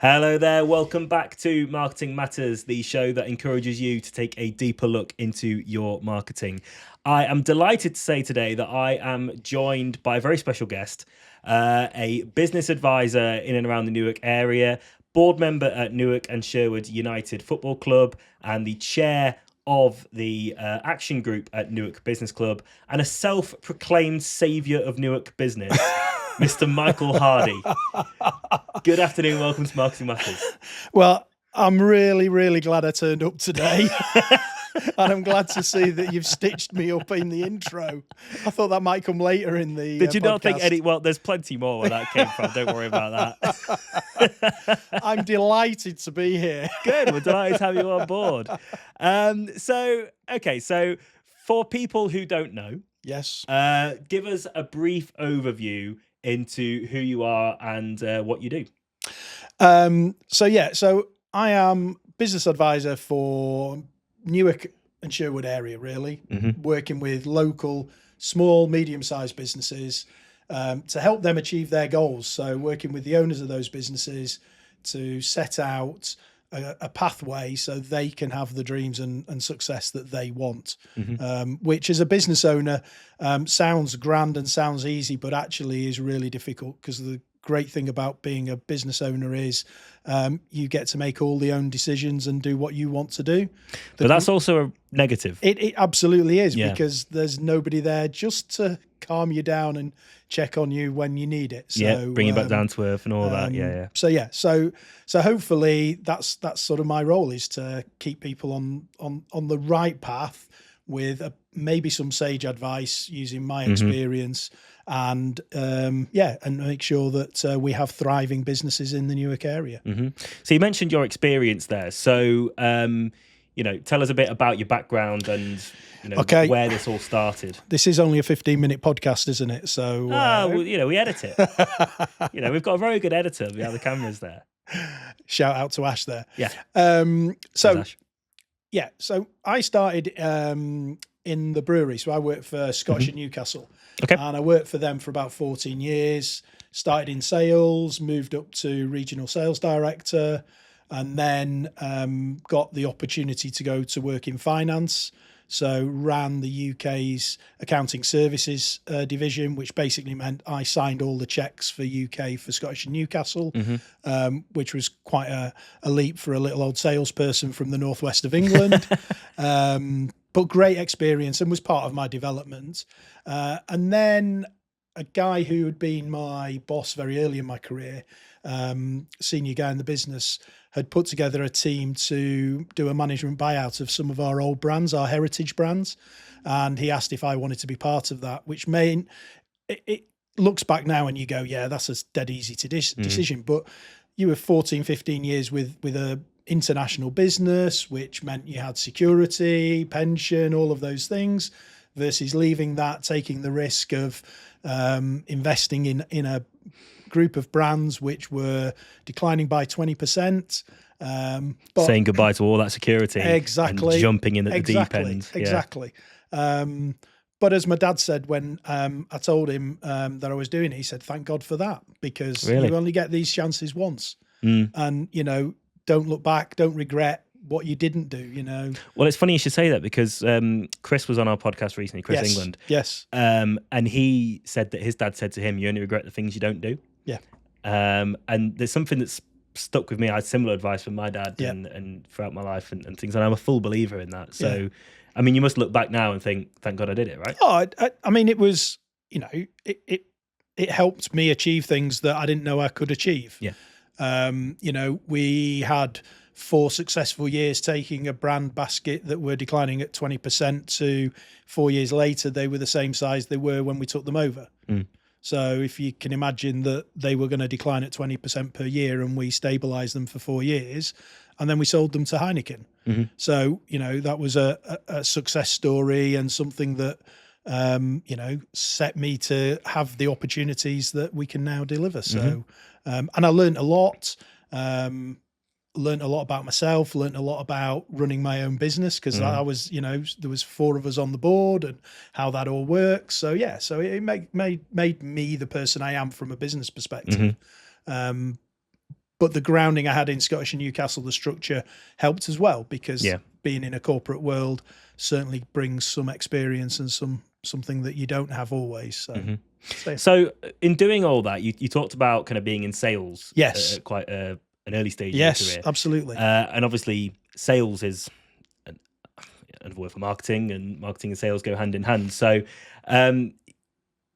Hello there, welcome back to Marketing Matters, the show that encourages you to take a deeper look into your marketing. I am delighted to say today that I am joined by a very special guest, a business advisor in and around the Newark area, board member at Newark and Sherwood United Football Club, and the chair of the action group at Newark Business Club, and a self-proclaimed saviour of Newark business, Mr. Michael Hardy. Good afternoon, welcome to Marketing Matters. Well, I'm really glad I turned up today. And I'm glad to see that you've stitched me up in the intro. I thought that might come later in the Did you not think podcast. well, there's plenty more where that came from. Don't worry about that. I'm delighted to be here. Good. We're delighted to have you on board. So for people who don't know, Yes. give us a brief overview into who you are and what you do. So I am business advisor for Newark and Sherwood area, really, working with local, small, medium-sized businesses to help them achieve their goals. So working with the owners of those businesses to set out a pathway so they can have the dreams and success that they want, which as a business owner sounds grand and sounds easy, but actually is really difficult, because the great thing about being a business owner is you get to make all the own decisions and do what you want to do. But that's also a negative. It absolutely is, Yeah. because there's nobody there just to calm you down and check on you when you need it. So, Bring you back down to earth and all that. Yeah. So hopefully that's sort of my role, is to keep people on the right path with maybe some sage advice using my experience, and and make sure that we have thriving businesses in the Newark area. So you mentioned your experience there. So tell us a bit about your background and Okay. where this all started. This is only a 15-minute podcast, isn't it? So We edit it. We've got a very good editor. We have the cameras there. shout out to Ash there. Yeah. So Ash. yeah, so I started in the brewery. So I worked for Scotch and Newcastle. Okay. And I worked for them for about 14 years, started in sales, moved up to regional sales director, and then got the opportunity to go to work in finance. So ran the UK's accounting services division, which basically meant I signed all the checks for UK for Scottish and Newcastle, which was quite a leap for a little old salesperson from the northwest of England. But great experience and was part of my development. And then a guy who had been my boss very early in my career, senior guy in the business, had put together a team to do a management buyout of some of our old brands, our heritage brands. And he asked if I wanted to be part of that, which meant it looks back now and you go, yeah, that's a dead easy decision. But you were 14, 15 years with a international business, which meant you had security, pension, all of those things, versus leaving that, taking the risk of investing in a group of brands which were declining by 20%. But saying goodbye to all that security. Exactly. And jumping in at the deep end. Yeah. Exactly. But as my dad said when I told him that I was doing it, he said, thank God for that, because Really? you only get these chances once. And, don't look back, don't regret what you didn't do, Well, it's funny you should say that, because Chris was on our podcast recently, Chris England. Yes. And he said that his dad said to him, you only regret the things you don't do. Yeah. And there's something that's stuck with me. I had similar advice from my dad and throughout my life and things. And I'm a full believer in that. So, I mean, you must look back now and think, thank God I did it, right? Oh, I mean, it was, it helped me achieve things that I didn't know I could achieve. Yeah. We had 4 successful years taking a brand basket that were declining at 20% to 4 years later, they were the same size they were when we took them over. So if you can imagine that they were going to decline at 20% per year and we stabilized them for 4 years and then we sold them to Heineken. So, that was a success story and something that, set me to have the opportunities that we can now deliver. So, and I learned a lot. Learned a lot about myself, learned a lot about running my own business, because I was, there was 4 of us on the board and how that all works. So yeah, so it made me the person I am from a business perspective. But the grounding I had in Scottish and Newcastle, the structure helped as well, because Yeah. being in a corporate world certainly brings some experience and something that you don't have always. So, So in doing all that, you talked about kind of being in sales Yes. at quite an early stage of yes, your career. absolutely. And obviously sales is another word for marketing, and marketing and sales go hand in hand. So, talk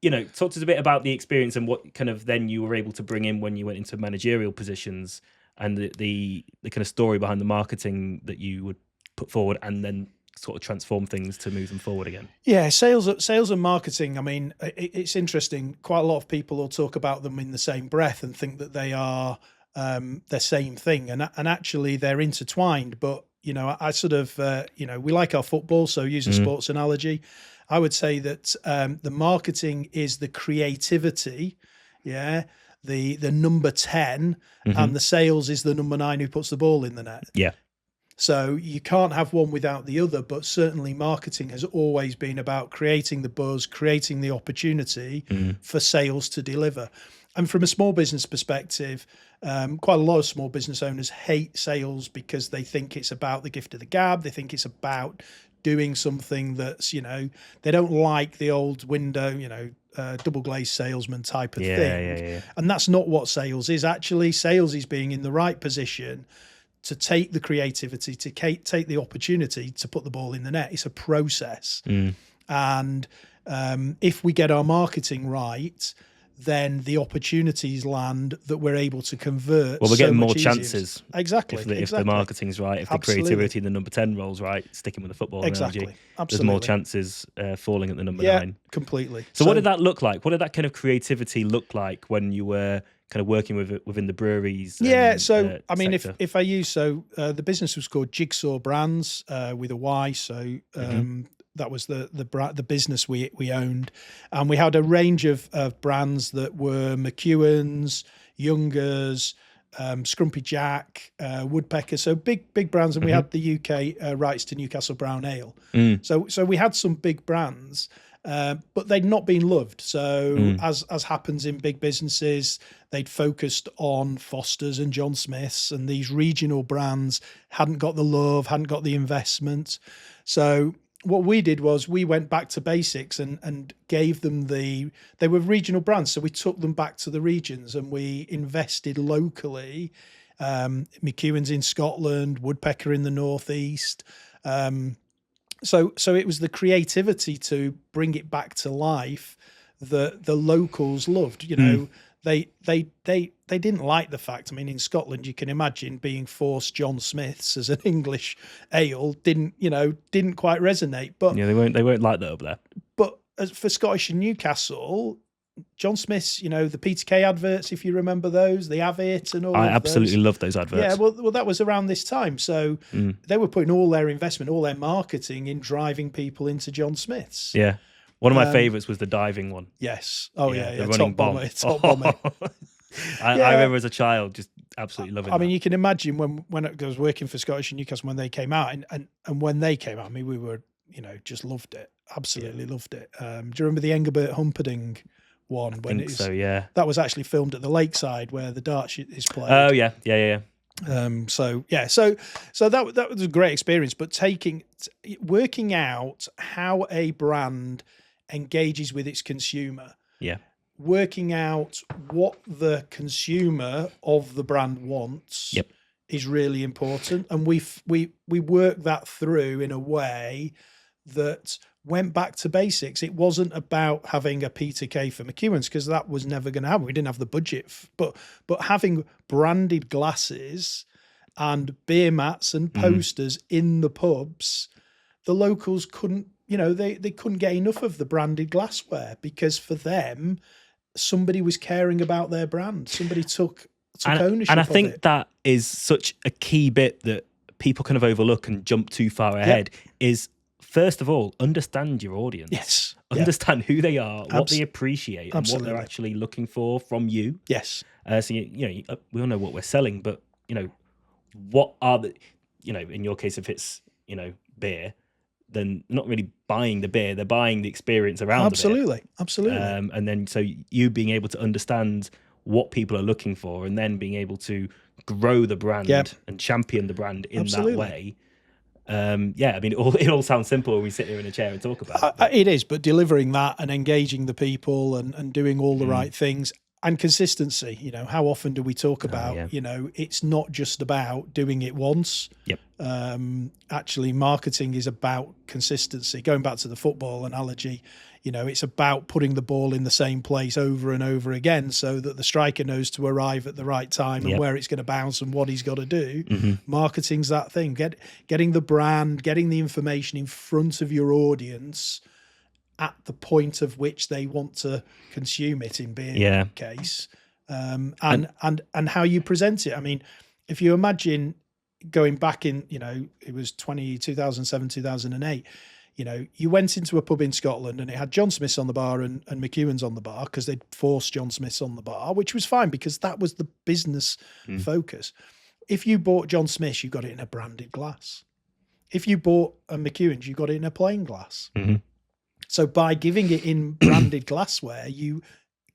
to us a bit about the experience and what kind of then you were able to bring in when you went into managerial positions, and the kind of story behind the marketing that you would put forward and then sort of transform things to move them forward again. Yeah, sales and marketing. I mean, it's interesting. Quite a lot of people will talk about them in the same breath and think that they are the same thing, and actually they're intertwined. But I sort of we like our football, so use a sports analogy. I would say that the marketing is the creativity, the number 10, and the sales is the number 9 who puts the ball in the net. Yeah. So you can't have one without the other, but certainly marketing has always been about creating the buzz, creating the opportunity for sales to deliver. And from a small business perspective, quite a lot of small business owners hate sales because they think it's about the gift of the gab. They think it's about doing something that's, they don't like the old window, double glazed salesman type of thing. Yeah. And that's not what sales is. Actually, sales is being in the right position to take the creativity, to take the opportunity to put the ball in the net. It's a process. And if we get our marketing right, then the opportunities land that we're able to convert. Well, we're getting more easier. chances. Exactly. If the marketing's right, if the creativity and the number 10 rolls right, sticking with the football analogy, there's more chances falling at the number 9. Completely. So what did that look like? What did that kind of creativity look like when you were kind of working within the breweries? I mean, if I use, the business was called Jigsaw Brands with a Y. So that was the business we owned, and we had a range of brands that were McEwan's, Youngers, Scrumpy Jack, Woodpecker. So big brands, and we had the UK rights to Newcastle Brown Ale. So we had some big brands. But they'd not been loved. So as happens in big businesses, they'd focused on Foster's and John Smith's, and these regional brands hadn't got the love, hadn't got the investment. So what we did was we went back to basics and gave them they were regional brands. So we took them back to the regions and we invested locally. McEwan's in Scotland, Woodpecker in the Northeast. So it was the creativity to bring it back to life that the locals loved. They didn't like the fact. I mean, in Scotland, you can imagine being forced John Smith's as an English ale didn't quite resonate. But yeah, they won't like that up there. But as for Scottish and Newcastle, John Smith's, the Peter Kay adverts, if you remember those, the Avit and all. I absolutely love those adverts. Yeah, well, that was around this time. So they were putting all their investment, all their marketing in driving people into John Smith's. Yeah. One of my favourites was the diving one. Yes. Oh, yeah. The running bomb. Top bomber. I remember as a child just absolutely loving it. I mean, you can imagine when I was working for Scottish and Newcastle when they came out, and when they came out, I mean, we were, just loved it. Absolutely loved it. Do you remember the Engelbert Humperdinck one? That was actually filmed at the Lakeside where the darts is played. Oh, yeah. So that was a great experience, but working out how a brand engages with its consumer, working out what the consumer of the brand wants is really important, and we worked that through in a way that went back to basics. It wasn't about having a Peter Kay for McEwan's, because that was never going to happen. We didn't have the budget, but having branded glasses and beer mats and posters in the pubs, the locals couldn't, they couldn't get enough of the branded glassware, because for them, somebody was caring about their brand. Somebody took ownership. And I think that is such a key bit that people kind of overlook and jump too far ahead is, first of all, understand your audience. Yes. Understand who they are, what they appreciate, and what they're actually looking for from you. Yes. So, we all know what we're selling, but, what are the, in your case, if it's, beer, then not really buying the beer, they're buying the experience around the beer. Absolutely. And then so you being able to understand what people are looking for, and then being able to grow the brand Yep. and champion the brand in Absolutely. that way. Yeah, I mean, it all sounds simple when we sit here in a chair and talk about it. It is, but delivering that and engaging the people and doing all the right things and consistency. You know, how often do we talk about, yeah. you know, it's not just about doing it once. Yep. Actually, marketing is about consistency. Going back to the football analogy, you know, it's about putting the ball in the same place over and over again so that the striker knows to arrive at the right time and where it's going to bounce and what he's got to do. Marketing's that thing. Getting the brand, getting the information in front of your audience at the point of which they want to consume it in being case, and how you present it. I mean, if you imagine going back in, you know, it was 2007, 2008, you know, you went into a pub in Scotland and it had John Smith's on the bar and McEwan's on the bar because they'd forced John Smith's on the bar, which was fine because that was the business focus. If you bought John Smith's, you got it in a branded glass. If you bought a McEwan's, you got it in a plain glass. So by giving it in branded glassware, you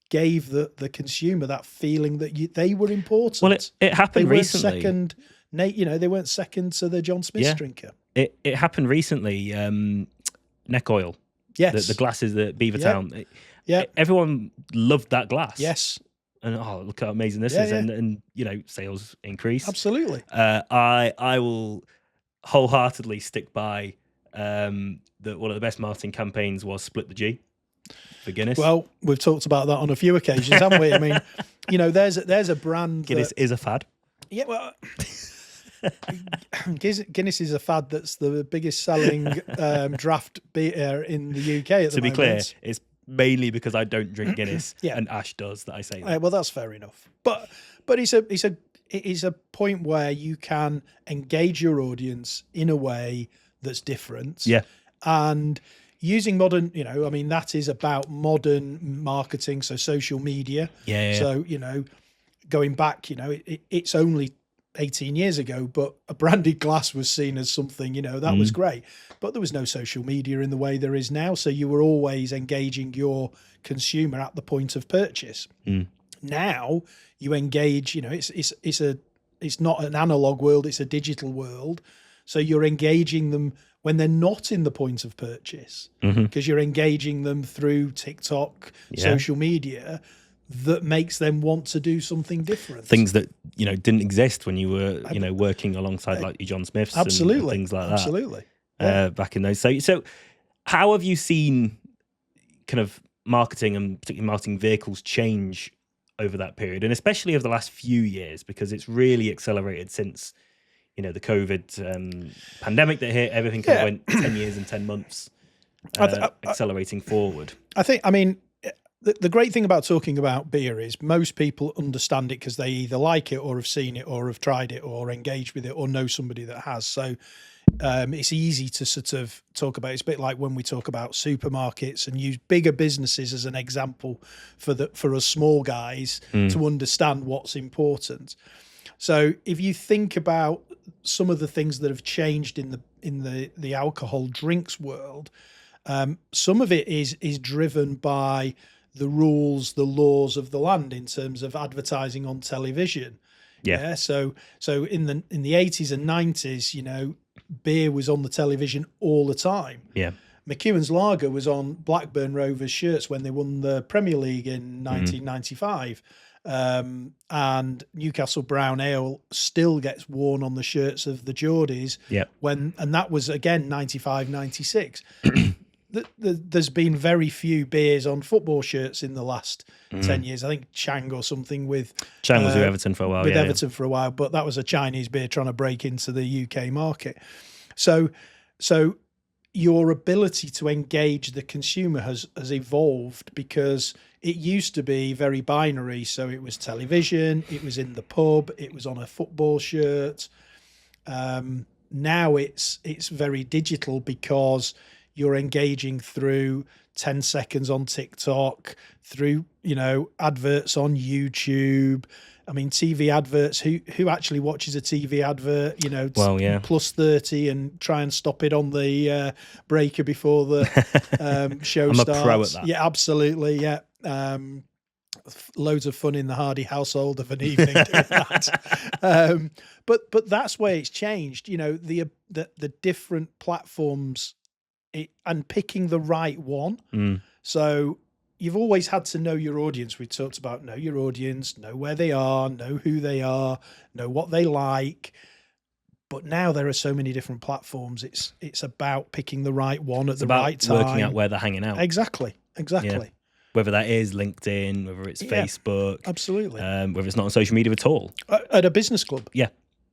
gave the consumer that feeling that they were important. Well, it happened recently. They weren't second to the John Smith's drinker. It happened recently. Neck oil. Yes. The glasses at Beavertown. Yeah. Everyone loved that glass. Yes. And look how amazing this is. And you know, sales increase. Absolutely. I will wholeheartedly stick by that one of the best marketing campaigns was Split the G for Guinness. Well, we've talked about that on a few occasions, haven't we? I mean, you know, there's a brand Guinness is a fad. Yeah, well, Guinness is a fad that's the biggest selling draft beer in the UK at the moment. To be clear, it's mainly because I don't drink Guinness and Ash does that I say that. Well, that's fair enough. But it is a point where you can engage your audience in a way that's different. Yeah. And using modern, you know, I mean, that is about modern marketing, so social media. Yeah. So, you know, going back, you know, it's only 18 years ago, but a branded glass was seen as something, you know, that was great. But there was no social media in the way there is now. So you were always engaging your consumer at the point of purchase. Now you engage, you know, it's not an analog world, it's a digital world. So you're engaging them when they're not in the point of purchase, because you're engaging them through TikTok, social media, that makes them want to do something different. Things that, you know, didn't exist when you were, you know, working alongside like your John Smiths and things like that. Absolutely. Back in those. So how have you seen kind of marketing and particularly marketing vehicles change over that period? And especially over the last few years, because it's really accelerated since, you know, the COVID pandemic that hit, everything kind of went 10 years and 10 months, accelerating forward. I mean, the great thing about talking about beer is most people understand it because they either like it or have seen it or have tried it or engaged with it or know somebody that has. So it's easy to sort of talk about. It's a bit like when we talk about supermarkets and use bigger businesses as an example for us small guys to understand what's important. So if you think about some of the things that have changed in the alcohol drinks world, some of it is driven by the rules, the laws of the land in terms of advertising on television. Yeah. So in the 80s and 90s, you know, beer was on the television all the time. Yeah. McEwan's Lager was on Blackburn Rovers shirts when they won the Premier League in 1995. And Newcastle Brown Ale still gets worn on the shirts of the Geordies. Yeah. And that was again 95, 96. There's been very few beers on football shirts in the last 10 years. I think Chang or something with Chang was with Everton for a while. Everton for a while, but that was a Chinese beer trying to break into the UK market. So your ability to engage the consumer has evolved because it used to be very binary. So it was television, it was in the pub, it was on a football shirt. Now it's very digital because you're engaging through 10 seconds on TikTok, through, you know, adverts on YouTube. I mean, TV adverts, who actually watches a TV advert, you know, plus 30 and try and stop it on the breaker before the show starts. I'm a pro at that. Yeah, absolutely. Yeah. loads of fun in the Hardy household of an evening doing that. But that's where it's changed. You know, the different platforms and picking the right one. So you've always had to know your audience. We talked about know your audience, know where they are, know who they are, know what they like. But now there are so many different platforms. It's about picking the right one at the right time. Working out where they're hanging out. Exactly. Yeah. Whether that is LinkedIn, whether it's Facebook, absolutely. Whether it's not on social media at all. At a business club. Yeah.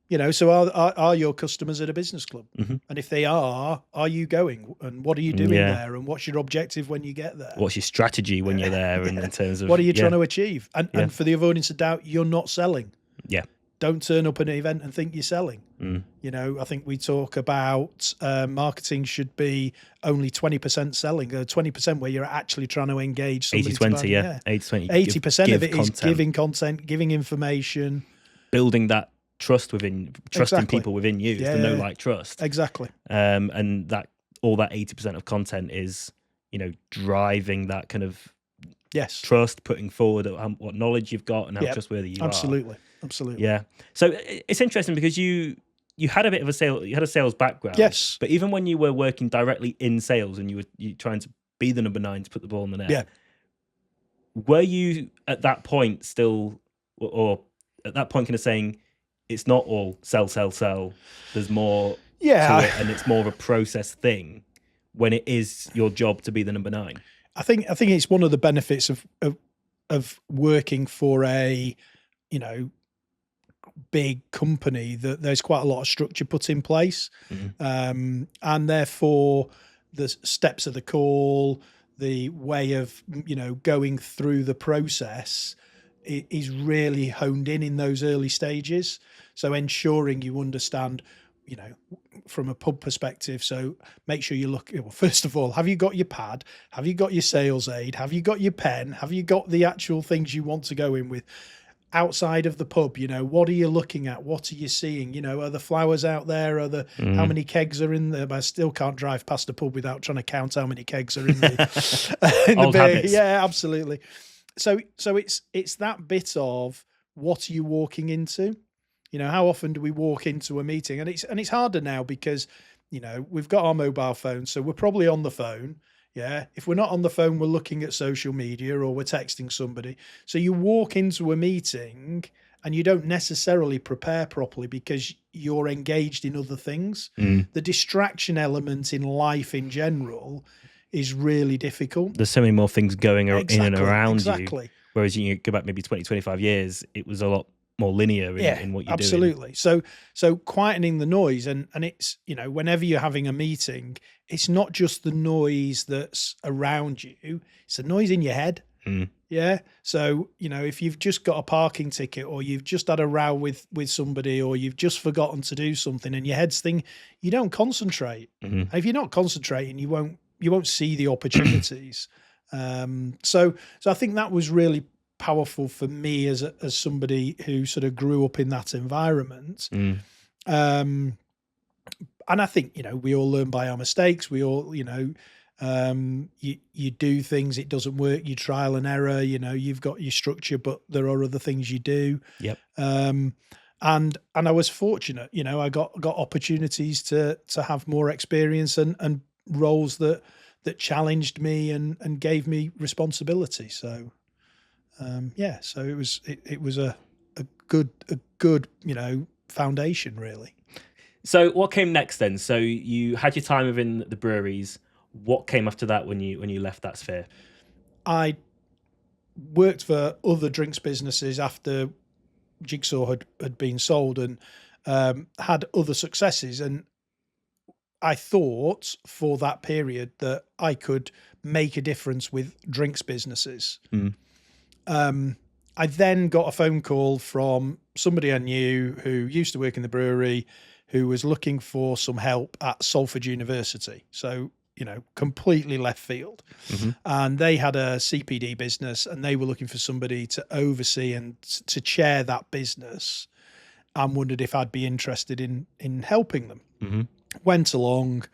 You know, so are your customers at a business club? And if they are you going? And what are you doing there? And what's your objective when you get there? What's your strategy when you're there? And in terms of what are you trying to achieve? And for the avoidance of doubt, you're not selling. Yeah. Don't turn up at an event and think you're selling. You know, I think we talk about marketing should be only 20% selling, 20% where you're actually trying to engage somebody. 80-20, 80-20. 80% of it is giving content, giving information. Building that trust trusting people within you. It's the know, like, trust. Exactly. And that all that 80% of content is, you know, driving that kind of trust, putting forward what knowledge you've got and how trustworthy you are. Absolutely. Yeah. So it's interesting because you had a bit of a sales background. Yes. But even when you were working directly in sales and you were trying to be the number 9 to put the ball in the net, were you at that point still, or at that point kind of saying it's not all sell, there's more to it, and it's more of a process thing when it is your job to be the number 9? I think it's one of the benefits of working for a, you know, big company, that there's quite a lot of structure put in place. And therefore the steps of the call, the way of, you know, going through the process is really honed in those early stages. So ensuring you understand, you know, from a pub perspective. So make sure you look, well, first of all, have you got your pad? Have you got your sales aid? Have you got your pen? Have you got the actual things you want to go in with? Outside of the pub, you know, what are you looking at? What are you seeing? You know, are the flowers out there? Are the how many kegs are in there? But I still can't drive past a pub without trying to count how many kegs are in the, Old habits. Yeah, absolutely. So it's that bit of what are you walking into? You know, how often do we walk into a meeting? And it's harder now because, you know, we've got our mobile phones, so we're probably on the phone. Yeah. If we're not on the phone, we're looking at social media or we're texting somebody. So you walk into a meeting and you don't necessarily prepare properly because you're engaged in other things. The distraction element in life in general is really difficult. There's so many more things going in and around you. Whereas you go back maybe 20, 25 years, it was a lot more linear in what you're doing. So quietening the noise, and it's, you know, whenever you're having a meeting, it's not just the noise that's around you, it's the noise in your head. Yeah. So, you know, if you've just got a parking ticket or you've just had a row with somebody or you've just forgotten to do something and your head's thinking, you don't concentrate. And if you're not concentrating, you won't see the opportunities. So I think that was really powerful for me as somebody who sort of grew up in that environment. And I think, you know, we all learn by our mistakes. We all, you know, you do things, it doesn't work, you trial and error, you know, you've got your structure, but there are other things you do. Yep. And I was fortunate, you know, I got opportunities to have more experience and roles that challenged me and gave me responsibility. So, so it was a good, you know, foundation really. So what came next then? So you had your time within the breweries. What came after that when you left that sphere? I worked for other drinks businesses after Jigsaw had been sold and had other successes. And I thought for that period that I could make a difference with drinks businesses. I then got a phone call from somebody I knew who used to work in the brewery, who was looking for some help at Salford University. So, you know, completely left field. And they had a CPD business and they were looking for somebody to oversee and to chair that business, and wondered if I'd be interested in helping them. Went along,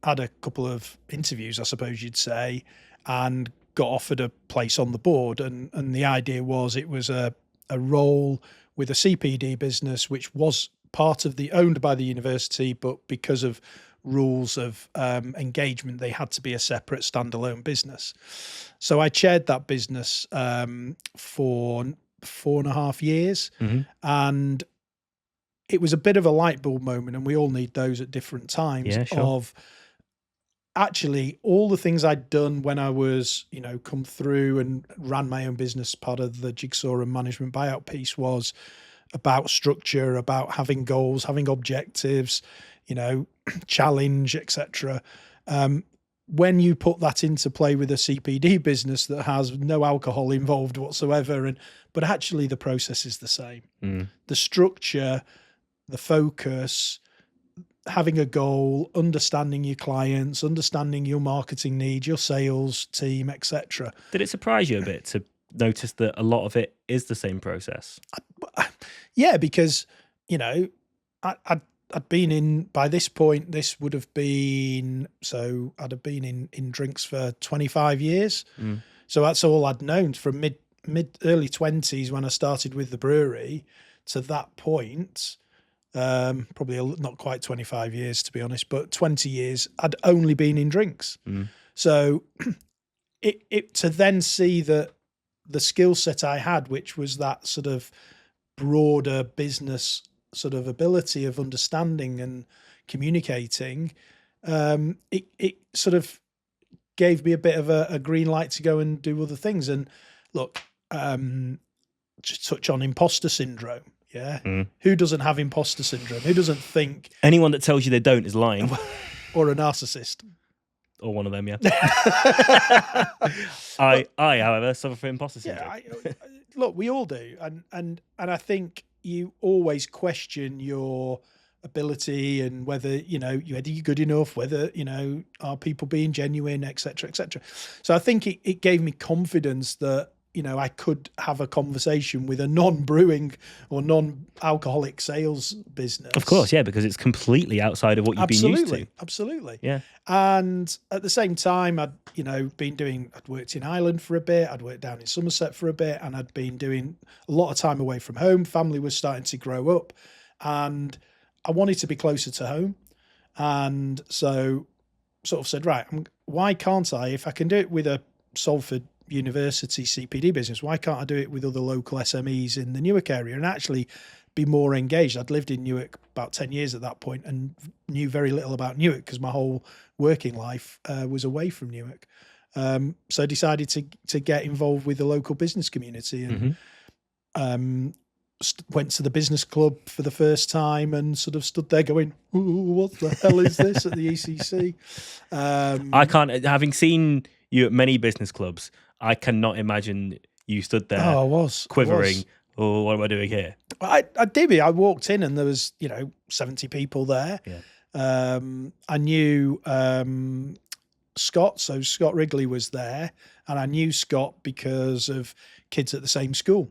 had a couple of interviews, I suppose you'd say, and got offered a place on the board, and the idea was it was a role with a CPD business, which was part of the owned by the university, but because of rules of engagement, they had to be a separate standalone business. So I chaired that business for 4.5 years, and it was a bit of a light bulb moment, and we all need those at different times. Yeah, sure. Of actually all the things I'd done when I was, come through and ran my own business. Part of the Jigsaw and management buyout piece was about structure, about having goals, having objectives, challenge, etc. When you put that into play with a CPD business that has no alcohol involved whatsoever, but actually the process is the same. The structure, the focus, having a goal, understanding your clients, understanding your marketing needs, your sales team, etc. Did it surprise you a bit to notice that a lot of it is the same process? Yeah, because, I'd been in, by this point, this would have been, so I'd have been in drinks for 25 years. So that's all I'd known from early 20s when I started with the brewery to that point. Probably not quite 25 years, to be honest, but 20 years I'd only been in drinks. So it to then see that the skill set I had, which was that sort of broader business sort of ability of understanding and communicating, it sort of gave me a bit of a green light to go and do other things. And look, just touch on imposter syndrome. Yeah. Who doesn't have imposter syndrome? Who doesn't think? Anyone that tells you they don't is lying. Or a narcissist. Or one of them, yeah. I, however, suffer from imposter syndrome. Yeah, look, we all do. And I think you always question your ability and whether, you're good enough, whether, are people being genuine, et cetera, et cetera. So I think it gave me confidence that, I could have a conversation with a non-brewing or non-alcoholic sales business. Of course, yeah, because it's completely outside of what you've been used to. Absolutely. Yeah. And at the same time, I'd worked in Ireland for a bit, I'd worked down in Somerset for a bit, and I'd been doing a lot of time away from home. Family was starting to grow up, and I wanted to be closer to home. And so sort of said, right, why can't I, if I can do it with a Salford University CPD business, why can't I do it with other local SMEs in the Newark area and actually be more engaged? I'd lived in Newark about 10 years at that point and knew very little about Newark because my whole working life was away from Newark. So I decided to get involved with the local business community and went to the business club for the first time and sort of stood there going, what the hell is this at the ECC? I can't, having seen you at many business clubs, I cannot imagine you stood there quivering. Oh, what am I doing here? I did. I walked in and there was, 70 people there. Yeah. I knew Scott, so Scott Wrigley was there, and I knew Scott because of kids at the same school.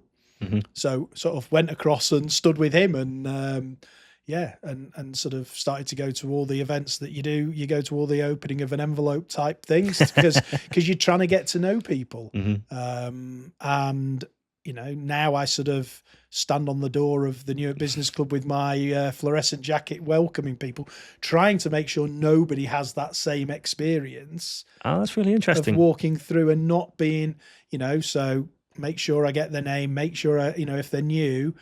So sort of went across and stood with him and and sort of started to go to all the events that you do. You go to all the opening of an envelope type things because you're trying to get to know people. And, now I sort of stand on the door of the Newark Business Club with my fluorescent jacket, welcoming people, trying to make sure nobody has that same experience. Oh, that's really interesting. Of walking through and not being, so make sure I get their name, make sure I, if they're new,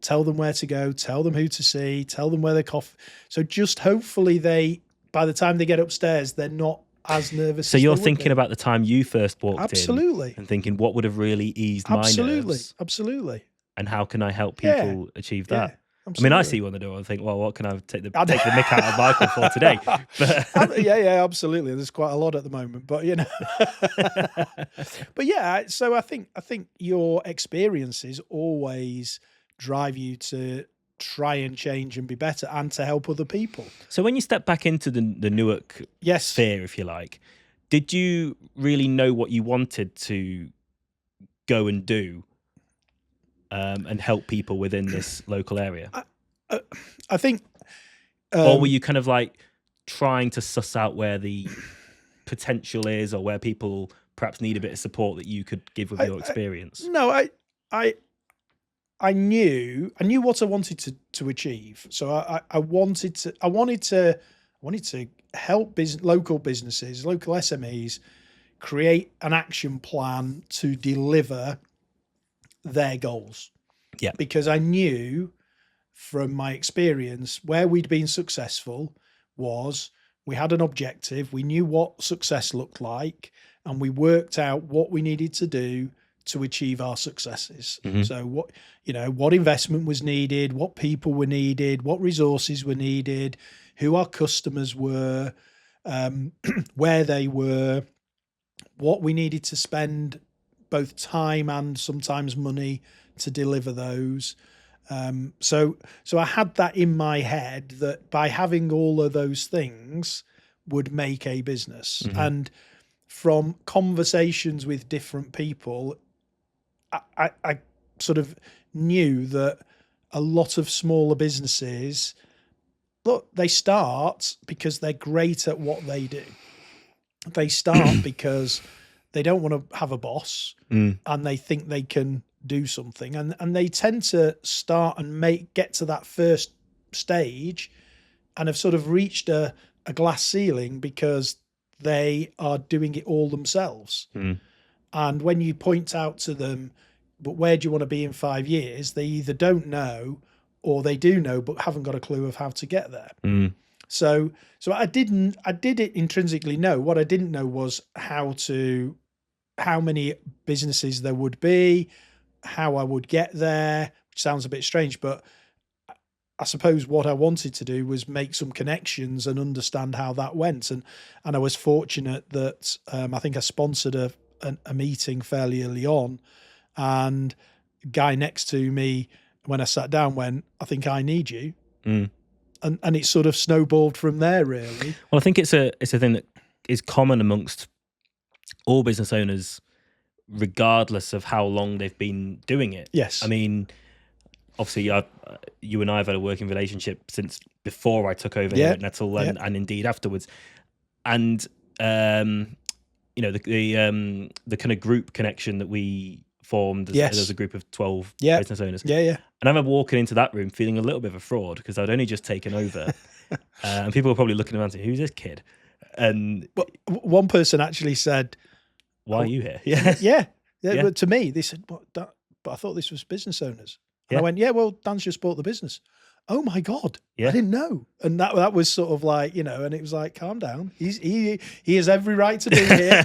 tell them where to go, tell them who to see, tell them where they're coffee. So just hopefully by the time they get upstairs, they're not as nervous. So you're thinking about the time you first walked Absolutely. in and thinking what would have really eased my nerves. Absolutely. And how can I help people achieve that? Yeah, I mean, I see you on the door and think, well, what can I take the mick out of Michael for today? But yeah, absolutely. There's quite a lot at the moment, but but yeah. So I think your experiences always drive you to try and change and be better and to help other people. So when you step back into the Newark sphere, if you like, did you really know what you wanted to go and do and help people within this local area? I think... or were you kind of like trying to suss out where the potential is or where people perhaps need a bit of support that you could give with your experience? No, I knew what I wanted to achieve. So I wanted to help local businesses, local SMEs create an action plan to deliver their goals. Yeah. Because I knew from my experience where we'd been successful was we had an objective, we knew what success looked like, and we worked out what we needed to do to achieve our successes. Mm-hmm. So what investment was needed, what people were needed, what resources were needed, who our customers were, where they were, what we needed to spend both time and sometimes money to deliver those. So I had that in my head that by having all of those things would make a business. Mm-hmm. And from conversations with different people, I sort of knew that a lot of smaller businesses, look, they start because they're great at what they do. They start because they don't want to have a boss and they think they can do something. And they tend to start and get to that first stage and have sort of reached a glass ceiling because they are doing it all themselves. And when you point out to them, but where do you want to be in 5 years? They either don't know or they do know, but haven't got a clue of how to get there. So I did it intrinsically know. What I didn't know was how many businesses there would be, how I would get there, which sounds a bit strange, but I suppose what I wanted to do was make some connections and understand how that went. And I was fortunate that I think I sponsored a meeting fairly early on, and a guy next to me, when I sat down, went, "I think I need you." And it sort of snowballed from there, really. Well, I think it's a thing that is common amongst all business owners, regardless of how long they've been doing it. Yes. I mean, obviously, you and I have had a working relationship since before I took over here at Nettle, and indeed afterwards. And you know, the kind of group connection that we formed as a group of 12 business owners. Yeah. And I remember walking into that room feeling a little bit of a fraud because I'd only just taken over, and people were probably looking around saying, "Who's this kid?" And one person actually said, "Why are you here?" Yeah. But to me, they said, "But I thought this was business owners." And I went, "Yeah, well, Dan's just bought the business." "Oh my God, I didn't know." And that was sort of like, you know, and it was like, calm down. He has every right to be here.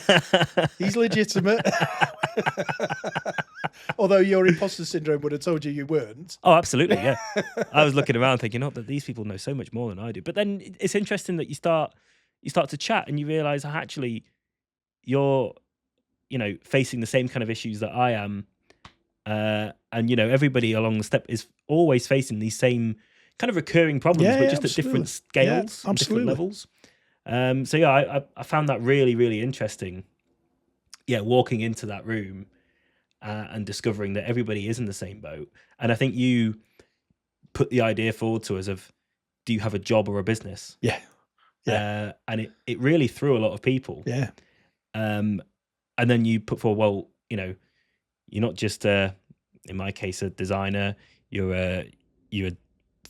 He's legitimate. Although your imposter syndrome would have told you weren't. Oh, absolutely, yeah. I was looking around thinking, that these people know so much more than I do. But then it's interesting that you start to chat and you realise actually you're, you know, facing the same kind of issues that I am. And, you know, everybody along the step is always facing these same kind of recurring problems, but just at different scales, and different levels. So yeah, I found that really, really interesting. Yeah, walking into that room and discovering that everybody is in the same boat. And I think you put the idea forward to us of, do you have a job or a business? Yeah. And it really threw a lot of people. Yeah. And then you put forward, well, you know, you're not just in my case, a designer, you're a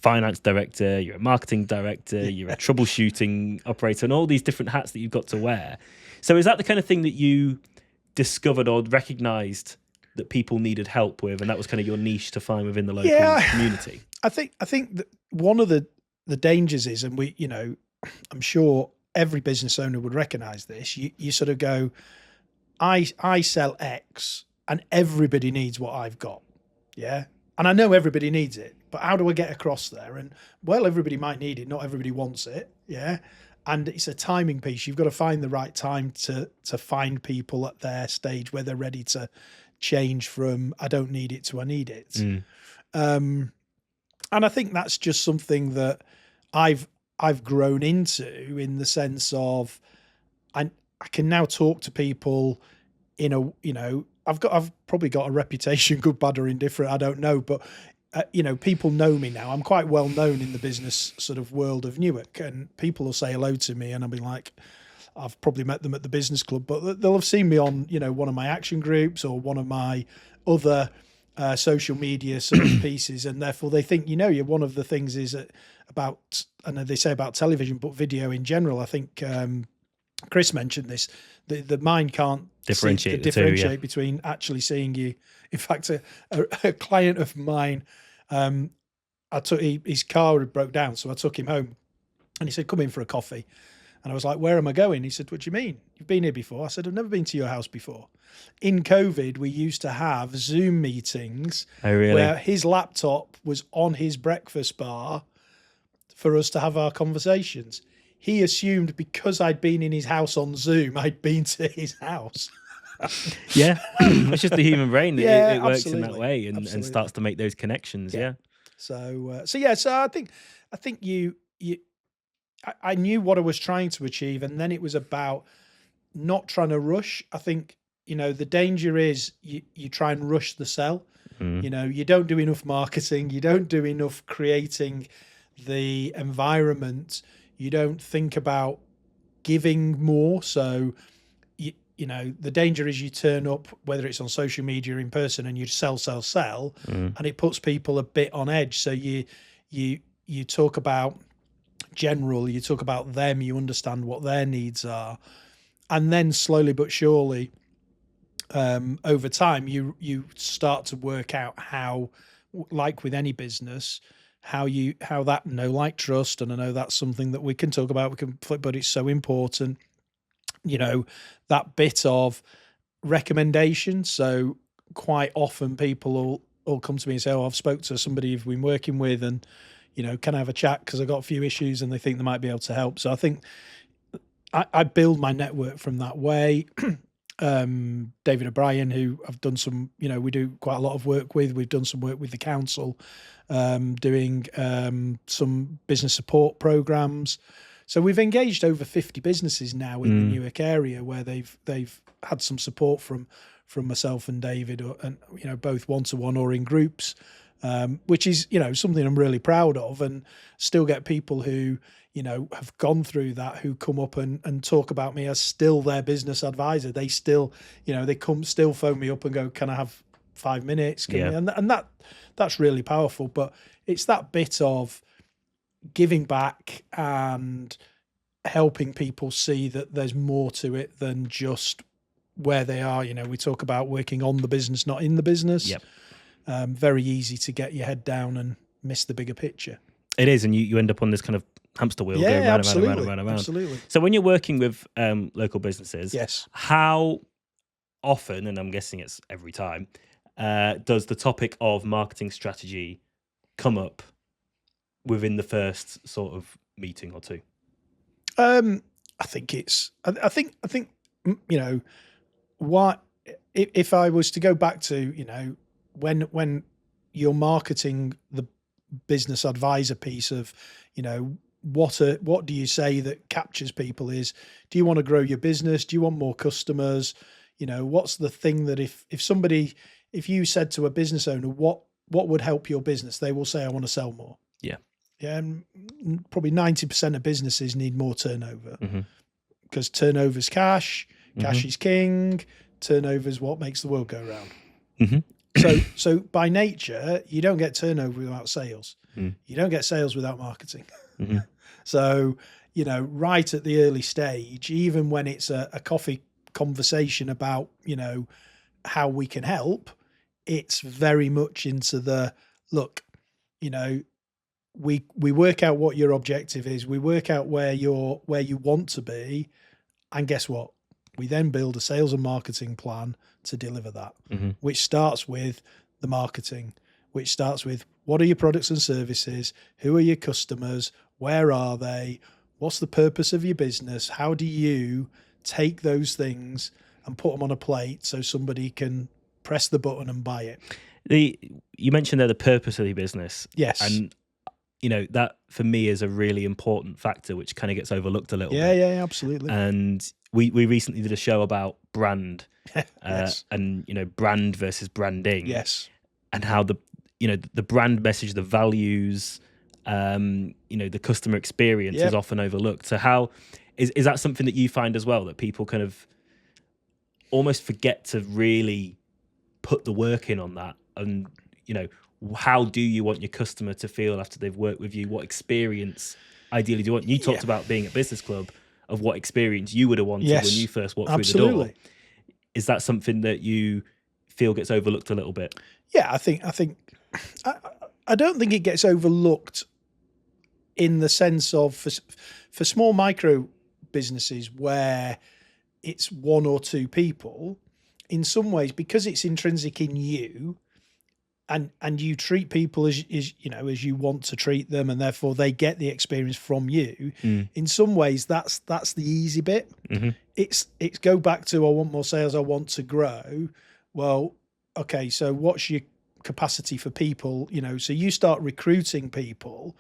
finance director, you're a marketing director, you're a troubleshooting operator, and all these different hats that you've got to wear. So is that the kind of thing that you discovered or recognized that people needed help with, and that was kind of your niche to find within the local community? I think that one of the dangers is, and we, you know, I'm sure every business owner would recognize this. You sort of go, I sell X, and everybody needs what I've got. Yeah. And I know everybody needs it, but how do I get across there? And well, everybody might need it. Not everybody wants it. Yeah. And it's a timing piece. You've got to find the right time to find people at their stage where they're ready to change from I don't need it to I need it. And I think that's just something that I've grown into, in the sense of I can now talk to people in a, you know, I've probably got a reputation, good, bad, or indifferent, I don't know, but you know, people know me now. I'm quite well known in the business sort of world of Newark, and people will say hello to me, and I'll be like, I've probably met them at the business club, but they'll have seen me on, one of my action groups or one of my other social media sort of pieces, and therefore they think, you're one of the things is about, I know they say about television, but video in general. I think Chris mentioned this. The mind can't differentiate between actually seeing you. In fact, a client of mine, his car had broke down, so I took him home, and he said, "Come in for a coffee." And I was like, "Where am I going?" He said, "What do you mean? You've been here before?" I said, "I've never been to your house before." In COVID, we used to have Zoom meetings where his laptop was on his breakfast bar for us to have our conversations. He assumed because I'd been in his house on Zoom, I'd been to his house. Yeah, it's just the human brain. Yeah, it works in that way and starts to make those connections. Yeah. So I think I knew what I was trying to achieve, and then it was about not trying to rush. I think, the danger is you try and rush the sell. You don't do enough marketing, you don't do enough creating the environment, you don't think about giving more. So the danger is you turn up, whether it's on social media or in person, and you sell, and it puts people a bit on edge. So you talk about general, you talk about them, you understand what their needs are, and then slowly but surely, over time, you start to work out how, like with any business, how that like trust, and I know that's something that we can talk about, we can flip, but it's so important. That bit of recommendation. So quite often people will come to me and say, "Oh, I've spoke to somebody you've been working with, and can I have a chat because I've got a few issues," and they think they might be able to help. So I think I build my network from that way. David O'Brien, who I've done some, we do quite a lot of work with. We've done some work with the council, doing some business support programs. So we've engaged over 50 businesses now in the Newark area where they've had some support from myself and David, and both one-to-one or in groups, which is something I'm really proud of, and still get people who have gone through that, who come up and talk about me as still their business advisor. They still still phone me up and go, "Can I have 5 minutes?" And that's really powerful. But it's that bit of giving back and helping people see that there's more to it than just where they are. We talk about working on the business, not in the business. Yep. Very easy to get your head down and miss the bigger picture. It is, and you end up on this kind of hamster wheel going round and round. Absolutely. So when you're working with local businesses, yes, how often, and I'm guessing it's every time, does the topic of marketing strategy come up within the first sort of meeting or two? I think what if I was to go back to when you're marketing the business advisor piece of what do you say that captures people is, do you want to grow your business? Do you want more customers? What's the thing that if you said to a business owner, what would help your business? They will say, "I want to sell more." Yeah, and probably 90% of businesses need more turnover, because turnover's cash, cash is king, turnover's what makes the world go round. So by nature, you don't get turnover without sales. You don't get sales without marketing. So, right at the early stage, even when it's a coffee conversation about, how we can help, it's very much into the, look, we work out what your objective is. We work out where you want to be. And guess what? We then build a sales and marketing plan to deliver that, which starts with the marketing, which starts with what are your products and services? Who are your customers? Where are they? What's the purpose of your business? How do you take those things and put them on a plate so somebody can press the button and buy it? You mentioned there the purpose of your business. Yes. And that for me is a really important factor, which kind of gets overlooked a little bit. Yeah, absolutely. And we recently did a show about brand, yes. and brand versus branding. Yes. And how the brand message, the values, the customer experience is often overlooked. So how Is that something that you find as well, that people kind of almost forget to really put the work in on that? And, you know, how do you want your customer to feel after they've worked with you? What experience ideally do you want? You talked about being at Business Club, of what experience you would have wanted when you first walked through the door. Is that something that you feel gets overlooked a little bit? Yeah, I don't think it gets overlooked in the sense of for small micro businesses where it's one or two people, in some ways, because it's intrinsic in you, and you treat people as you want to treat them, and therefore they get the experience from you. In some ways, that's the easy bit. It's go back to, I want more sales, I want to grow. Well, okay, so what's your capacity for people? So you start recruiting people.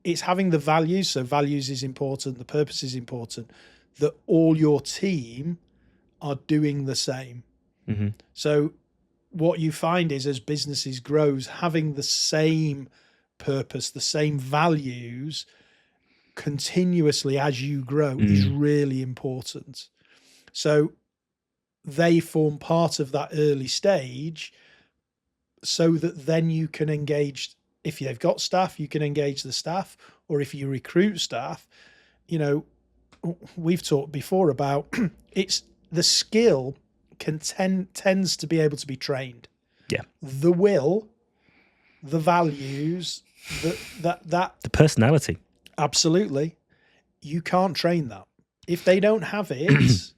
It's having the values. So values is important. The purpose is important. That all your team are doing the same. So what you find is, as businesses grows, having the same purpose, the same values continuously as you grow is really important. So they form part of that early stage, so that then you can engage. If you've got staff, you can engage the staff, or if you recruit staff, we've talked before about it's the skill tends to be able to be trained. Yeah. The will, the values, the personality. Absolutely. You can't train that. If they don't have it,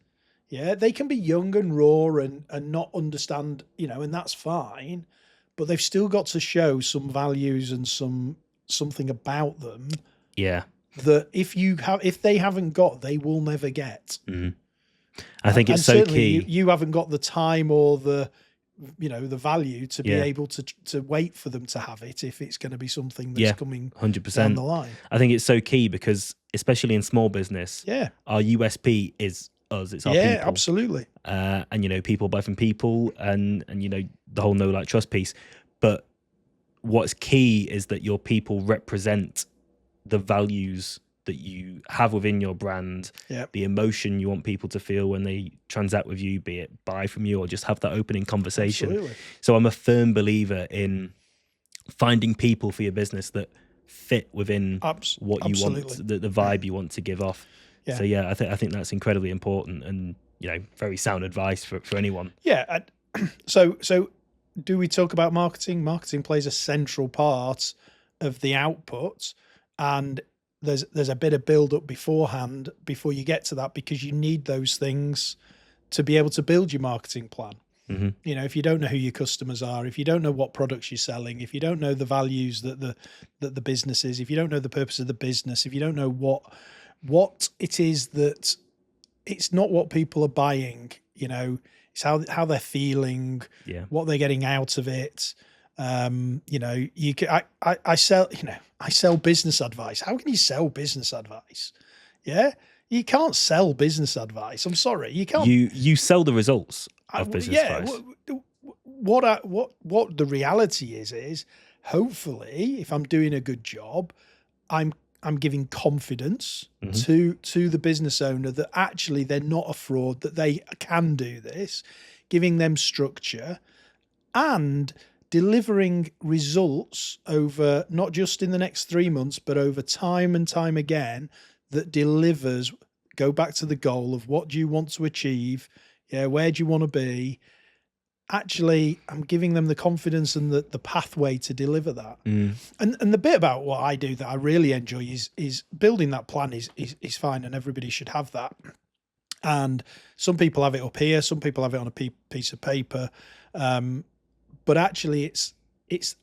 they can be young and raw and not understand, and that's fine, but they've still got to show some values and something about them. Yeah. That if they haven't got, they will never get. I think it's so key. You haven't got the time or the value to be able to wait for them to have it, if it's going to be something that's coming 100% down the line. I think it's so key, because especially in small business, our USP is us. It's our people. Yeah, absolutely. And people buy from people, and the whole know, like, trust piece. But what's key is that your people represent the values that you have within your brand, the emotion you want people to feel when they transact with you, be it buy from you or just have that opening conversation. Absolutely. So I'm a firm believer in finding people for your business that fit within what you want, the vibe you want to give off. So I think that's incredibly important, and very sound advice for anyone. Yeah. So do we talk about marketing? Marketing plays a central part of the output, and there's a bit of build up beforehand before you get to that, because you need those things to be able to build your marketing plan. If you don't know who your customers are, if you don't know what products you're selling, if you don't know the values that the business is, if you don't know the purpose of the business, if you don't know what it is, that it's not what people are buying, it's how they're feeling, what they're getting out of it. You can, I sell business advice. How can you sell business advice? You can't sell business advice. I'm sorry, you can't. You sell the results of business advice. What the reality is hopefully, if I'm doing a good job, I'm giving confidence to the business owner that actually they're not a fraud, that they can do this, giving them structure and delivering results over, not just in the next 3 months, but over time and time again, that delivers. Go back to the goal of what do you want to achieve? Where do you want to be? Actually, I'm giving them the confidence and the pathway to deliver that. And the bit about what I do that I really enjoy is building that plan is fine, and everybody should have that. And some people have it up here, some people have it on a piece of paper. But actually it's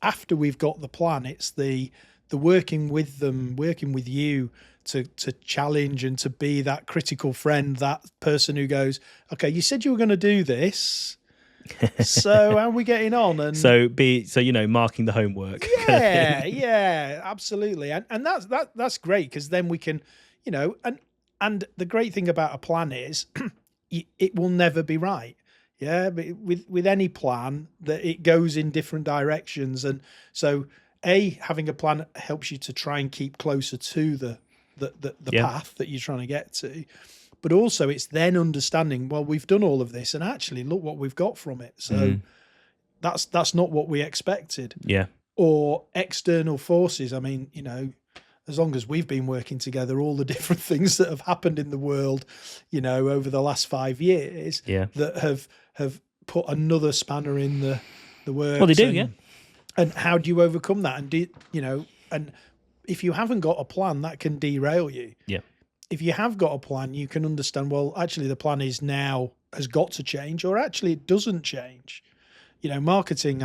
after we've got the plan, it's the working with them, working with you to challenge and to be that critical friend, that person who goes, okay, you said you were going to do this. So how are we getting on? And so marking the homework. Yeah, absolutely. And that's great, because then we can, and the great thing about a plan is it will never be right. But with any plan, that it goes in different directions. And so having a plan helps you to try and keep closer to the path that you're trying to get to. But also it's then understanding, well, we've done all of this and actually look what we've got from it. So that's not what we expected. Yeah. Or external forces. I mean, as long as we've been working together, all the different things that have happened in the world, over the last 5 years that have put another spanner in the works. Well, they do, And how do you overcome that? And and if you haven't got a plan, that can derail you. Yeah. If you have got a plan, you can understand, well, actually the plan has got to change, or actually it doesn't change. Marketing,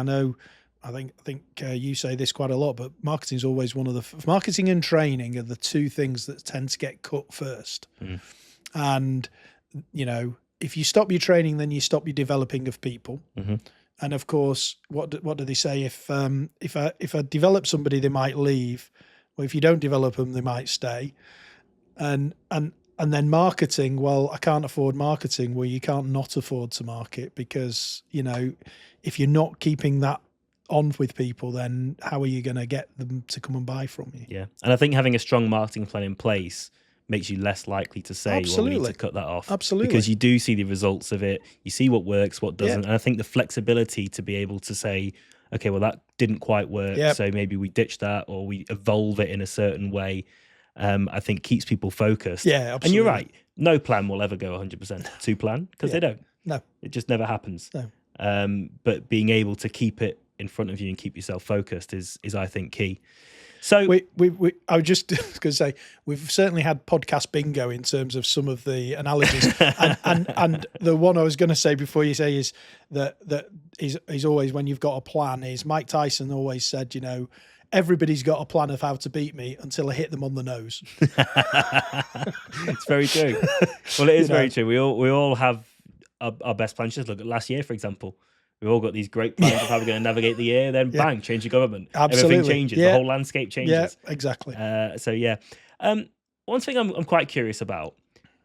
I think you say this quite a lot, but marketing is always one of marketing and training are the two things that tend to get cut first. And, if you stop your training, then you stop your developing of people. And of course, what do they say? If I develop somebody, they might leave. Well, if you don't develop them, they might stay. And then marketing, well, I can't afford marketing. Well, you can't not afford to market, because, if you're not keeping that on with people, then how are you going to get them to come and buy from you? Yeah. And I think having a strong marketing plan in place makes you less likely to say, well, we need to cut that off. Absolutely. Because you do see the results of it. You see what works, what doesn't. And I think the flexibility to be able to say, okay, well, that didn't quite work. So maybe we ditch that, or we evolve it in a certain way. I think keeps people focused. Yeah, absolutely. And you're right. No plan will ever go 100% to plan, because they don't. No. It just never happens. No. But being able to keep it in front of you and keep yourself focused is I think, key. So I was just going to say, we've certainly had podcast bingo in terms of some of the analogies, and the one I was going to say before you say is that is always, when you've got a plan, is Mike Tyson always said, everybody's got a plan of how to beat me until I hit them on the nose. It's very true. Well, it is very true. We all have our best plans. Just look at last year, for example. We've all got these great plans of how we're going to navigate the year. Then bang, change the government. Absolutely. Everything changes. The whole landscape changes. Yeah, exactly. One thing I'm quite curious about.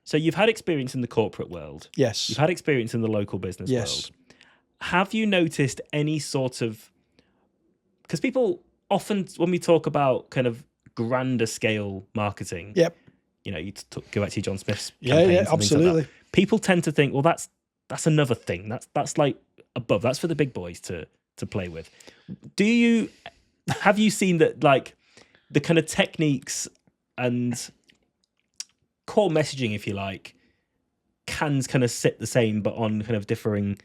So you've had experience in the corporate world. Yes. You've had experience in the local business world. Have you noticed any sort of... Because people often, when we talk about kind of grander scale marketing, you go back to John Smith's campaigns and absolutely. things like that. People tend to think, well, that's another thing. That's like above. That's for the big boys to play with. Have you seen that, like, the kind of techniques and core messaging, if you like, can kind of sit the same, but on kind of differing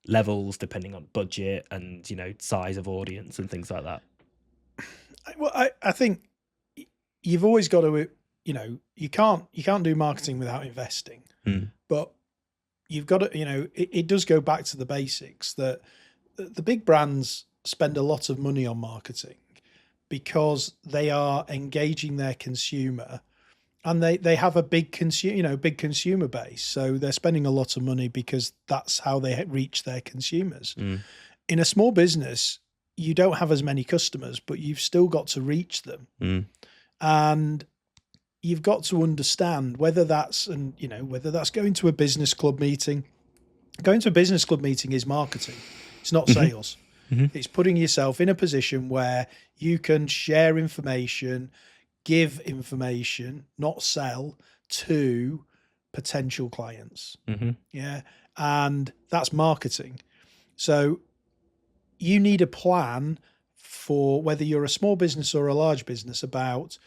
levels depending on budget and, size of audience and things like that? Well, I think you've always got to, you can't do marketing without investing, but you've got to, it does go back to the basics, that the big brands spend a lot of money on marketing because they are engaging their consumer, and they have a big consumer base. So they're spending a lot of money because that's how they reach their consumers. In a small business, you don't have as many customers, but you've still got to reach them. And you've got to understand whether that's going to a business club meeting. Going to a business club meeting is marketing. It's not sales. It's putting yourself in a position where you can share information, give information, not sell, to potential clients. Yeah. And that's marketing. So you need a plan for whether you're a small business or a large business about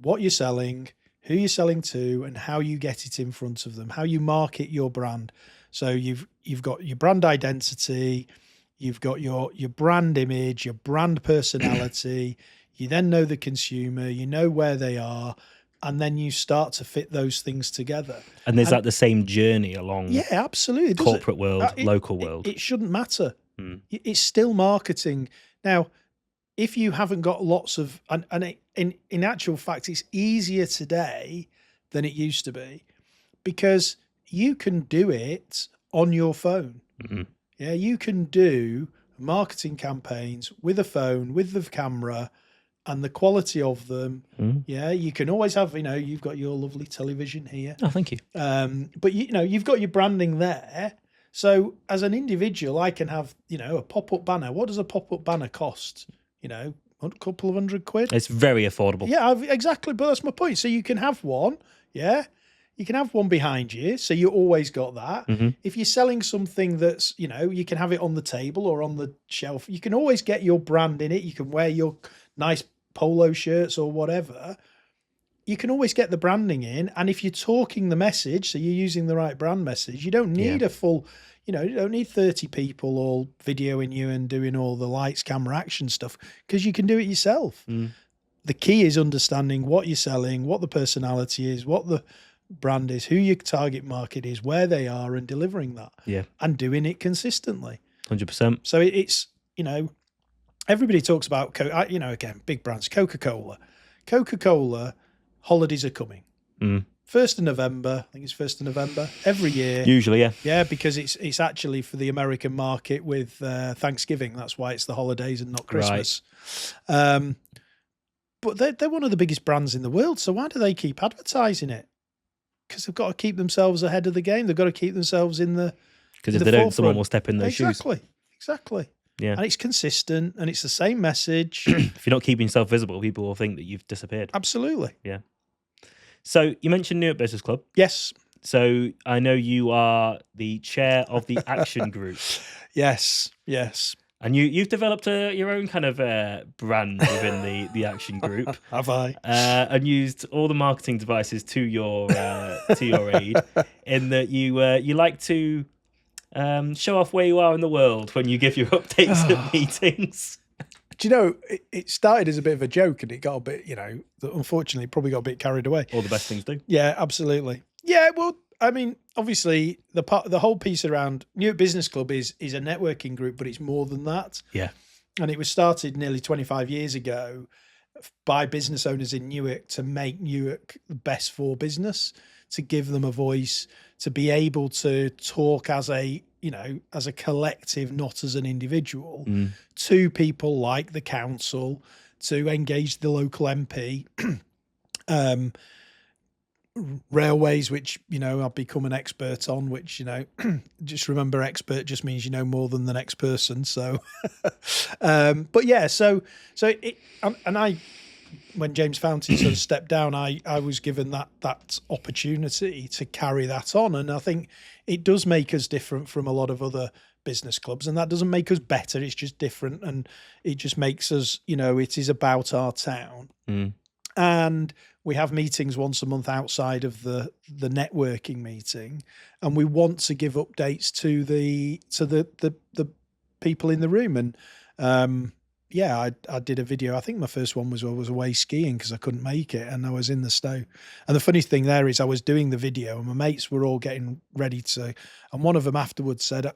what you're selling, who you're selling to, and how you get it in front of them, how you market your brand. So you've got your brand identity, you've got your brand image, your brand personality. You then know the consumer, you know where they are, and then you start to fit those things together. And is that the same journey along? Yeah, absolutely. Corporate world, local world. It shouldn't matter. It's still marketing. Now, if you haven't got lots of, in actual fact, it's easier today than it used to be, because you can do it on your phone. Yeah, you can do marketing campaigns with a phone, with the camera, and the quality of them. Yeah, you can always have, you've got your lovely television here. Oh, thank you. But you've got your branding there. So as an individual, I can have, a pop-up banner. What does a pop-up banner cost? a couple of £100. It's very affordable. Yeah, exactly. But that's my point. So you can have one, yeah. You can have one behind you, so you always got that. If you're selling something that's, you can have it on the table or on the shelf. You can always get your brand in it. You can wear your nice polo shirts or whatever. You can always get the branding in. And if you're talking the message, so you're using the right brand message, you don't need a full, you don't need 30 people all videoing you and doing all the lights, camera, action stuff, because you can do it yourself. The key is understanding what you're selling, what the personality is, what the brand is, who your target market is, where they are, and delivering that. And doing it consistently. 100%. So it's, everybody talks about, again, big brands, Coca-Cola. Coca-Cola, holidays are coming. 1st of November, I think it's 1st of November, every year. Usually, yeah. Yeah, because it's actually for the American market with Thanksgiving. That's why it's the holidays and not Christmas. Right. But they're one of the biggest brands in the world, so why do they keep advertising it? Because they've got to keep themselves ahead of the game. They've got to keep themselves in the Because if they don't, someone will step in their shoes. Exactly. Yeah. And it's consistent and it's the same message. If you're not keeping yourself visible, people will think that you've disappeared. Absolutely. Yeah. So you mentioned Newark Business Club. Yes. So I know you are the chair of the Action Group. Yes. And you've developed your own kind of brand within the Action Group. Have I? And used all the marketing devices to your aid, in that you like to show off where you are in the world when you give your updates at meetings. Do you know, it started as a bit of a joke and it got a bit, unfortunately, probably got a bit carried away. All the best things do. Yeah, absolutely. Yeah, well, I mean, obviously, the whole piece around Newark Business Club is a networking group, but it's more than that. Yeah. And it was started nearly 25 years ago by business owners in Newark to make Newark the best for business, to give them a voice, to be able to talk as a collective, not as an individual, to people like the council, to engage the local MP, railways, which, I've become an expert on, which, just remember expert just means you know more than the next person. So, but yeah, when James Fountain sort of stepped down, I was given that opportunity to carry that on. And I think it does make us different from a lot of other business clubs, and that doesn't make us better. It's just different. And it just makes us, it is about our town. And we have meetings once a month outside of the networking meeting, and we want to give updates to the people in the room. And I did a video. I think my first one was I was away skiing because I couldn't make it, and I was in the snow. And the funny thing there is I was doing the video, and my mates were all getting ready to. And one of them afterwards said,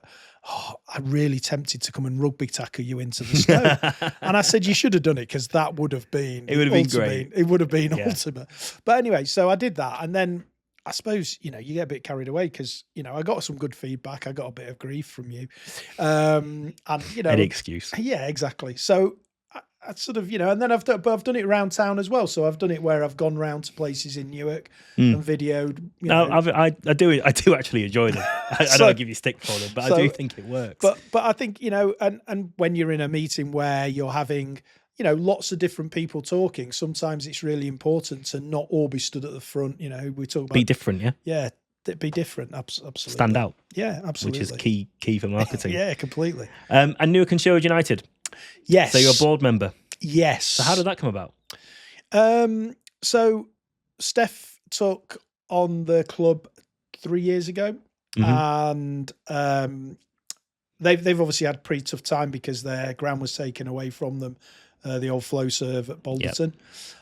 "Oh, I'm really tempted to come and rugby tackle you into the snow." And I said, "You should have done it, because that would have been. It would have been great. It would have been ultimate." But anyway, so I did that, and then I suppose, you get a bit carried away because, I got some good feedback. I got a bit of grief from you. And, any excuse. Yeah, exactly. So I sort of, and then I've done it around town as well. So I've done it where I've gone round to places in Newark and videoed. I do actually enjoy them. I don't give you stick for them, but I do think it works. But I think, and when you're in a meeting where you're having, lots of different people talking, sometimes it's really important to not all be stood at the front. We talk about be different, yeah? Yeah, be different, absolutely. Stand out. Yeah, absolutely. Which is key for marketing. Yeah, completely. And Newark and Sherwood United. Yes. So you're a board member. Yes. So how did that come about? So Steph took on the club 3 years ago, and they've obviously had a pretty tough time because their ground was taken away from them. The old Flowserve at Balderton. Yep.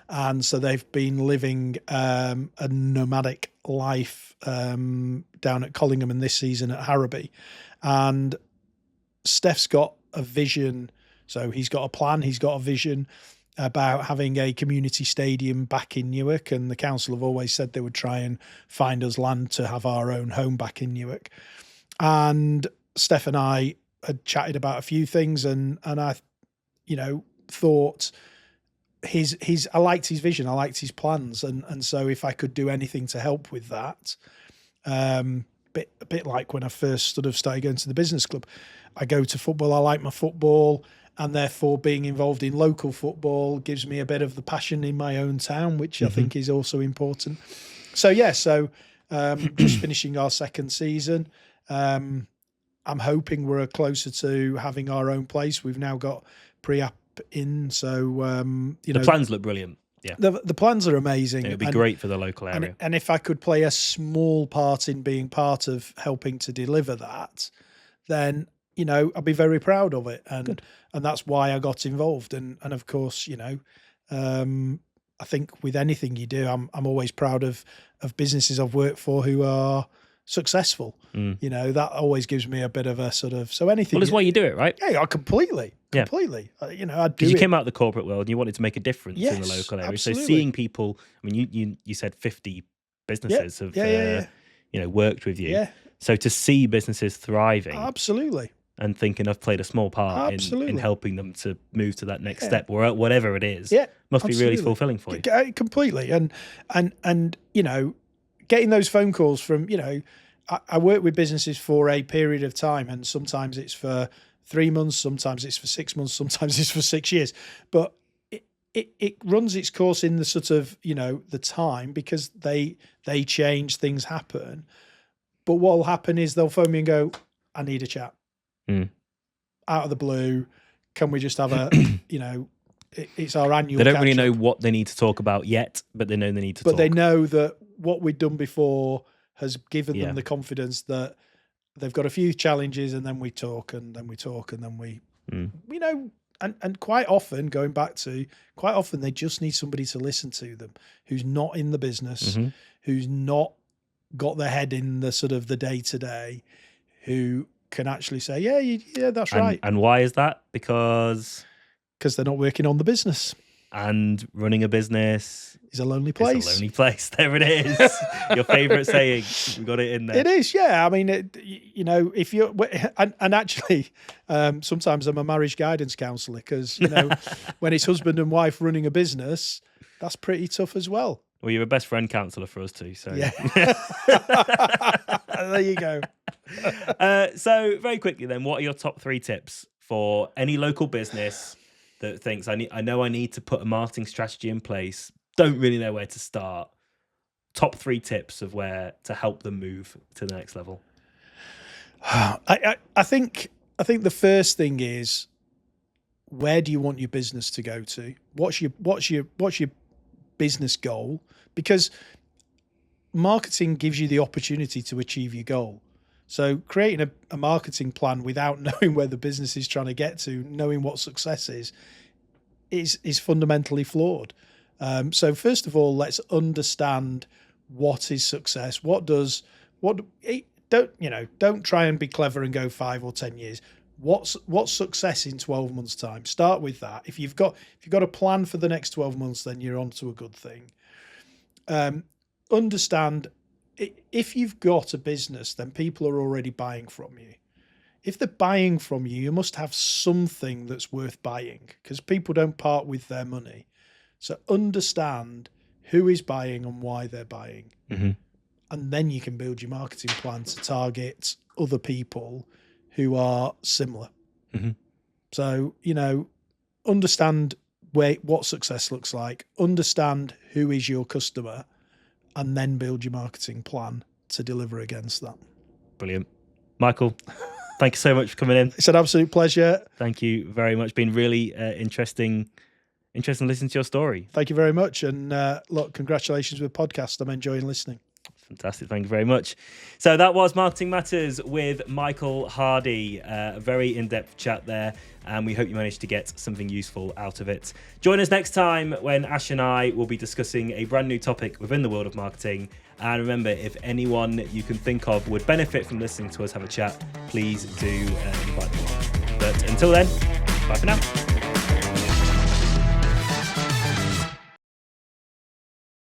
And so they've been living a nomadic life down at Collingham, and this season at Harrowby. And Steph's got a vision. So he's got a plan, he's got a vision about having a community stadium back in Newark. And the council have always said they would try and find us land to have our own home back in Newark. And Steph and I had chatted about a few things, and I, thought I liked his vision, I liked his plans, and so if I could do anything to help with that, a bit like when I first sort of started going to the business club, I go to football, I like my football, and therefore being involved in local football gives me a bit of the passion in my own town, which I think is also important. So just finishing our second season. I'm hoping we're closer to having our own place. We've now got pre-app in, so the plans look brilliant. Yeah, the plans are amazing. It would be great for the local area. And if I could play a small part in being part of helping to deliver that, then I'd be very proud of it. And that's why I got involved. And of course, I think with anything you do, I'm always proud of businesses I've worked for who are successful. That always gives me a bit of a sort of, so anything. Well, that's why you do it, right? Yeah, completely. I do because you came out of the corporate world and you wanted to make a difference in the local area. Absolutely. So seeing people, I mean, you said 50 businesses have worked with you. Yeah. So to see businesses thriving, absolutely, and thinking I've played a small part in helping them to move to that next step, or whatever it is, must be really fulfilling for you. Completely, and getting those phone calls from I work with businesses for a period of time, and sometimes it's for 3 months, sometimes it's for 6 months, sometimes it's for 6 years. But it runs its course in the sort of, the time, because they change, things happen. But what will happen is they'll phone me and go, I need a chat. Out of the blue, can we just have a, it's our annual. They don't really know what they need to talk about yet, but they know they need to talk. But they know that what we've done before has given them the confidence that they've got a few challenges, and then we talk, and then we talk, and then we, and quite often, quite often they just need somebody to listen to them who's not in the business, who's not got their head in the sort of the day-to-day, who can actually say, yeah, that's right. And why is that? Because they're not working on the business. And running a business is a lonely place. It's a lonely place. There it is. Your favourite saying. We got it in there. It is, yeah. I mean, if you're, and actually, sometimes I'm a marriage guidance counsellor, because when it's husband and wife running a business, that's pretty tough as well. Well, you're a best friend counsellor for us too. So yeah. There you go. So very quickly then, what are your top 3 tips for any local business that thinks I know I need to put a marketing strategy in place, don't really know where to start? Top 3 tips of where to help them move to the next level. I think the first thing is, where do you want your business to go to? What's your business goal? Because marketing gives you the opportunity to achieve your goal. So creating a marketing plan without knowing where the business is trying to get to, knowing what success is fundamentally flawed. So first of all, let's understand what is success. Don't try and be clever and go 5 or 10 years. What's success in 12 months' time? Start with that. If you've got a plan for the next 12 months, then you're on to a good thing. Understand, if you've got a business, then people are already buying from you. If they're buying from you, you must have something that's worth buying, because people don't part with their money. So understand who is buying and why they're buying. And then you can build your marketing plan to target other people who are similar. So, understand what success looks like, understand who is your customer, and then build your marketing plan to deliver against that. Brilliant. Michael, thank you so much for coming in. It's an absolute pleasure. Thank you very much. Been really interesting listening to your story. Thank you very much. And look, congratulations with the podcast. I'm enjoying listening. Fantastic. Thank you very much. So that was Marketing Matters with Michael Hardy. A very in-depth chat there, and we hope you managed to get something useful out of it. Join us next time when Ash and I will be discussing a brand new topic within the world of marketing. And remember, if anyone you can think of would benefit from listening to us have a chat, please do invite them on. But until then, bye for now.